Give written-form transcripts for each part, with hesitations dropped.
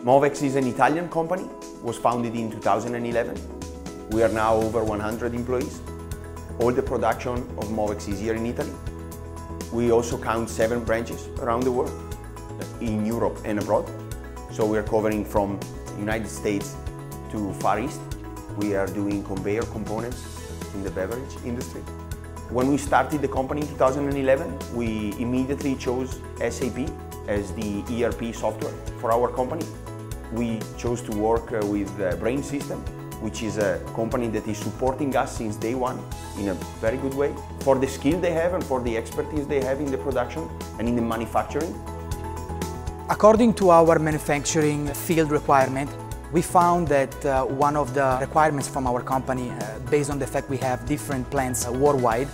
Movex is an Italian company, was founded in 2011. We are now over 100 employees. All the production of Movex is here in Italy. We also count 7 branches around the world, in Europe and abroad. So we are covering from United States to Far East. We are doing conveyor components in the beverage industry. When we started the company in 2011, we immediately chose SAP as the ERP software for our company. We chose to work with BRAIN System, which is a company that is supporting us since day one in a very good way for the skill they have and for the expertise they have in the production and in the manufacturing. According to our manufacturing field requirement, we found that one of the requirements from our company, based on the fact we have different plants worldwide,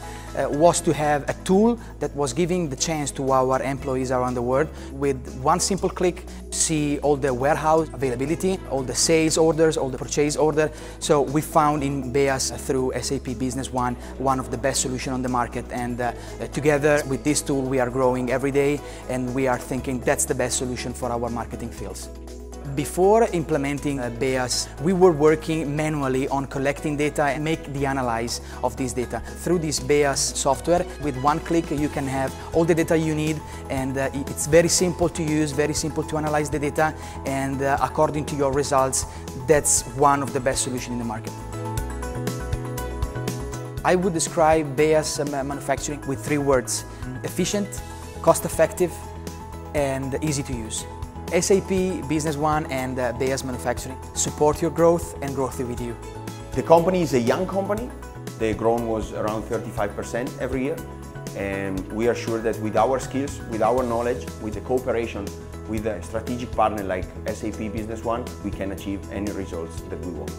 was to have a tool that was giving the chance to our employees around the world with one simple click see all the warehouse availability, all the sales orders, all the purchase order. So we found in Beas through SAP Business One one of the best solutions on the market, and together with this tool we are growing every day, and we are thinking that's the best solution for our marketing fields. Before implementing Beas, we were working manually on collecting data and make the analysis of this data. Through this Beas software, with one click you can have all the data you need, and it's very simple to use, very simple to analyze the data, and according to your results, that's one of the best solutions in the market. I would describe Beas Manufacturing with 3 words: efficient, cost-effective, and easy to use. SAP Business One and Beas Manufacturing support your growth and growth with you. The company is a young company. The growth was around 35% every year. And we are sure that with our skills, with our knowledge, with the cooperation with a strategic partner like SAP Business One, we can achieve any results that we want.